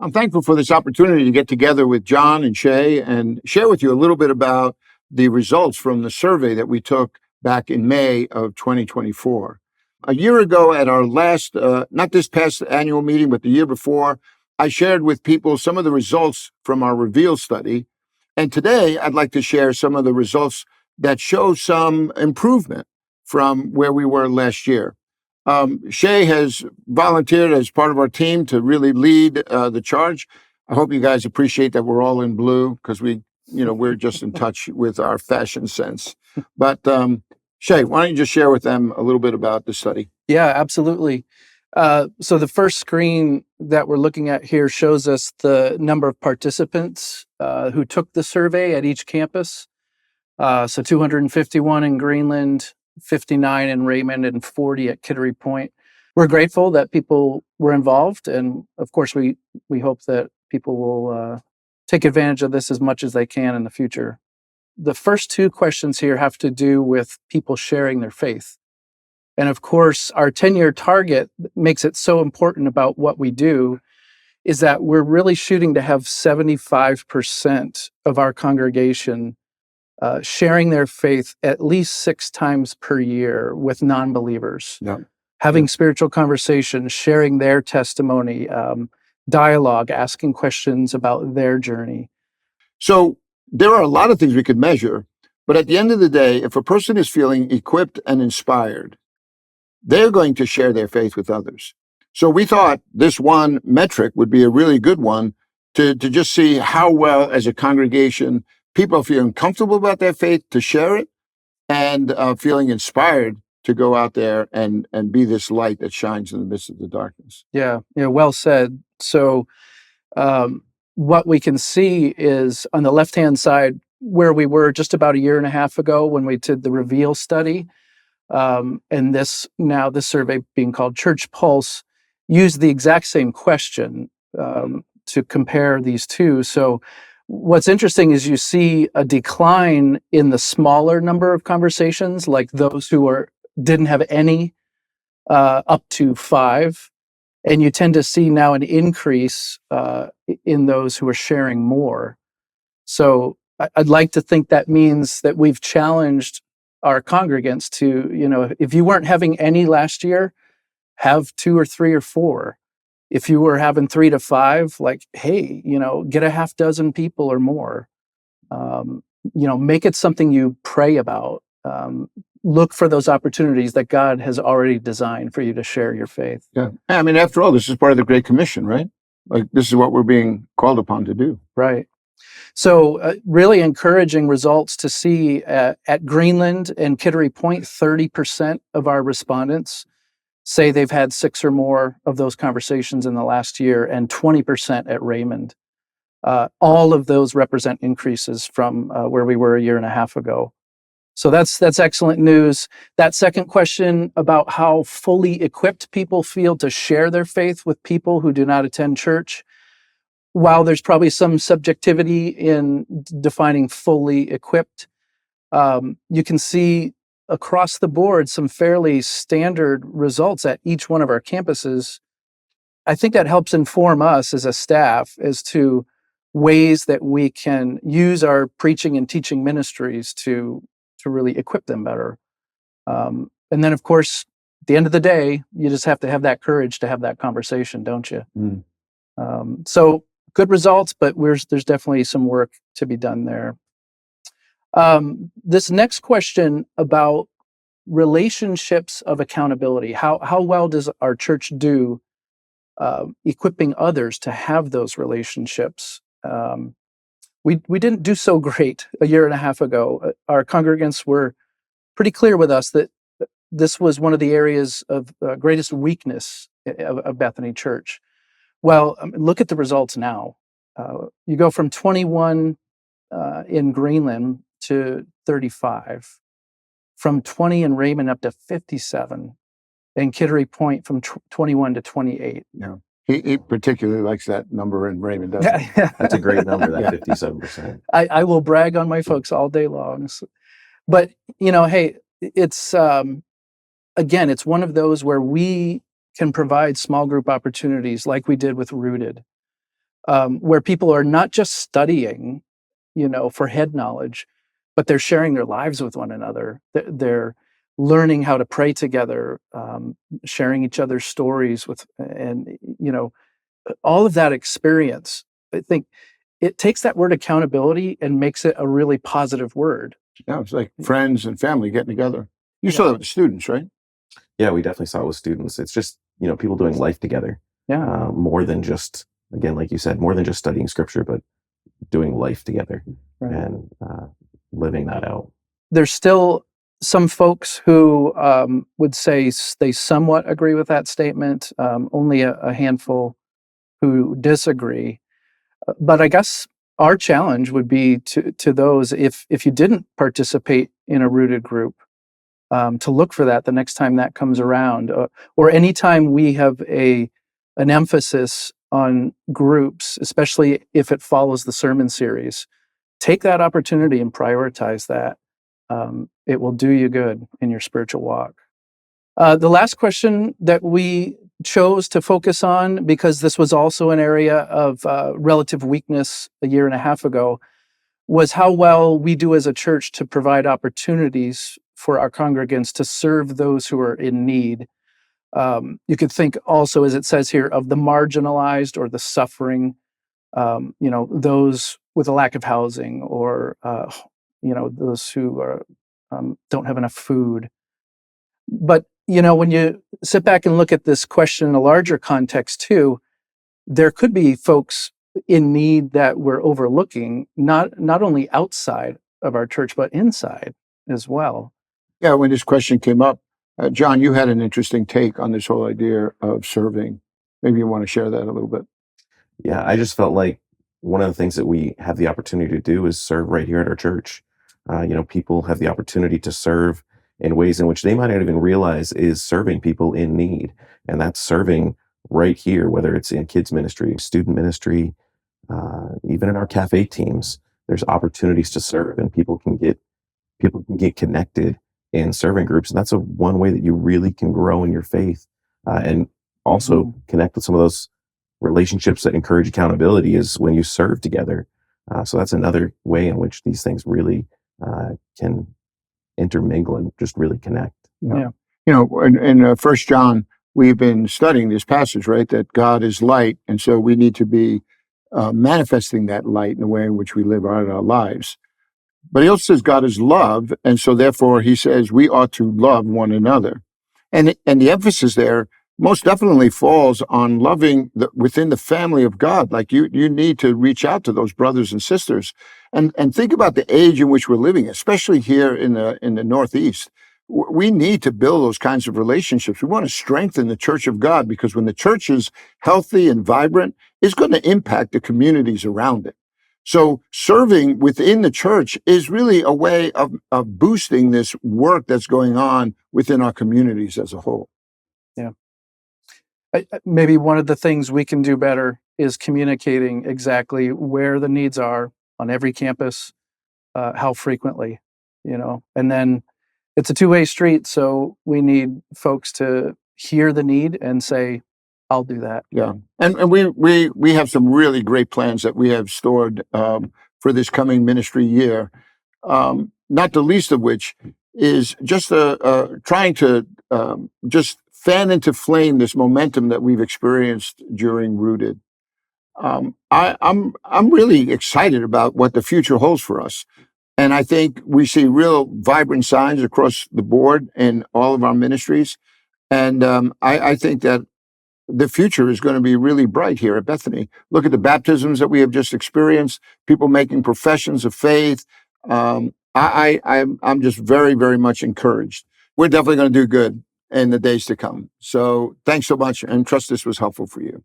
I'm thankful for this opportunity to get together with John and Shea and share with you a little bit about the results from the survey that we took back in May of 2024. A year ago at our last, not this past annual meeting, but the year before, I shared with people some of the results from our Reveal study. And today I'd like to share some of the results that show some improvement from where we were last year. Shea has volunteered as part of our team to really lead the charge. I hope you guys appreciate that we're all in blue because we're just in touch with our fashion sense. But Shea, why don't you just share with them a little bit about the study? Yeah, absolutely. So the first screen that we're looking at here shows us the number of participants who took the survey at each campus. So 251 in Greenland, 59 in Raymond, and 40 at Kittery Point. We're grateful that people were involved, and of course, we hope that people will take advantage of this as much as they can in the future. The first two questions here have to do with people sharing their faith. And of course, our 10-year target makes it so important about what we do is that we're really shooting to have 75% of our congregation sharing their faith at least 6 times per year with non-believers, having spiritual conversations, sharing their testimony, dialogue, asking questions about their journey. So there are a lot of things we could measure, but at the end of the day, if a person is feeling equipped and inspired, they're going to share their faith with others. So we thought this one metric would be a really good one to just see how well, as a congregation, people are feeling comfortable about their faith to share it and feeling inspired to go out there and be this light that shines in the midst of the darkness. Yeah, well said. So what we can see is on the left-hand side where we were just about a year and a half ago when we did the Reveal study. And this survey being called Church Pulse used the exact same question to compare these two. So what's interesting is you see a decline in the smaller number of conversations, like those who didn't have any up to 5. And you tend to see now an increase in those who are sharing more. So I'd like to think that means that we've challenged our congregants to, if you weren't having any last year, have 2 or 3 or 4. If you were having 3 to 5, like, hey, get a half dozen people or more. Make it something you pray about. Look for those opportunities that God has already designed for you to share your faith. Yeah. I mean, after all, this is part of the Great Commission, right? Like, this is what we're being called upon to do. Right. So really encouraging results to see at Greenland and Kittery Point, 30% of our respondents say they've had 6 or more of those conversations in the last year, and 20% at Raymond. All of those represent increases from where we were a year and a half ago. So that's excellent news. That second question about how fully equipped people feel to share their faith with people who do not attend church, while there's probably some subjectivity in defining fully equipped, you can see across the board some fairly standard results at each one of our campuses. I think that helps inform us as a staff as to ways that we can use our preaching and teaching ministries to really equip them better. And then, of course, at the end of the day, you just have to have that courage to have that conversation, don't you? So good results, but there's definitely some work to be done there. This next question about relationships of accountability. How well does our church do equipping others to have those relationships? We didn't do so great a year and a half ago. Our congregants were pretty clear with us that this was one of the areas of greatest weakness of Bethany Church. Well, look at the results now. You go from 21 in Greenland to 35, from 20 in Raymond up to 57, and Kittery Point from 21 to 28. Yeah. He particularly likes that number in Raymond, doesn't he? That's a great number, that 57%. I will brag on my folks all day long. But, hey, it's, again, it's one of those where we can provide small group opportunities like we did with Rooted. where people are not just studying, for head knowledge, but they're sharing their lives with one another. They're learning how to pray together, sharing each other's stories and all of that experience. I think it takes that word accountability and makes it a really positive word. Yeah, it's like friends and family getting together. You saw that with the students, right? Yeah, we definitely saw it with students. It's just, people doing life together. Yeah. More than just, again, like you said, more than just studying scripture, but doing life together Right. and living that out. There's still some folks who would say they somewhat agree with that statement, only a handful who disagree. But I guess our challenge would be to those, if you didn't participate in a rooted group, to look for that the next time that comes around, or anytime we have an emphasis on groups, especially if it follows the sermon series. Take that opportunity and prioritize that. It will do you good in your spiritual walk. The last question that we chose to focus on, because this was also an area of relative weakness a year and a half ago, was how well we do as a church to provide opportunities for our congregants to serve those who are in need. You could think also, as it says here, of the marginalized or the suffering, those with a lack of housing, or those who don't have enough food. But when you sit back and look at this question in a larger context too, there could be folks in need that we're overlooking, not only outside of our church, but inside as well. Yeah, when this question came up, John, you had an interesting take on this whole idea of serving. Maybe you want to share that a little bit. Yeah, I just felt like one of the things that we have the opportunity to do is serve right here at our church. People have the opportunity to serve in ways in which they might not even realize is serving people in need. And that's serving right here, whether it's in kids ministry, student ministry, even in our cafe teams. There's opportunities to serve, and people can get connected in serving groups. And that's one way that you really can grow in your faith, and also connect with some of those relationships that encourage accountability is when you serve together. So that's another way in which these things really can intermingle and just really connect. Yeah. In 1 John, we've been studying this passage, right? That God is light. And so we need to be manifesting that light in the way in which we live out our lives. But he also says God is love. And so therefore he says we ought to love one another. And the emphasis there most definitely falls on loving within the family of God. Like you need to reach out to those brothers and sisters, and think about the age in which we're living, especially here in the Northeast. We need to build those kinds of relationships. We want to strengthen the church of God, because when the church is healthy and vibrant, it's going to impact the communities around it. So serving within the church is really a way of boosting this work that's going on within our communities as a whole. Yeah. Maybe one of the things we can do better is communicating exactly where the needs are on every campus, how frequently, and then it's a two-way street. So we need folks to hear the need and say, I'll do that. Yeah. And we have some really great plans that we have stored for this coming ministry year. Not the least of which is just trying to just fan into flame this momentum that we've experienced during Rooted. I'm really excited about what the future holds for us. And I think we see real vibrant signs across the board in all of our ministries. And I think that the future is going to be really bright here at Bethany. Look at the baptisms that we have just experienced, people making professions of faith. I'm just very, very much encouraged. We're definitely going to do good in the days to come. So thanks so much, and trust this was helpful for you.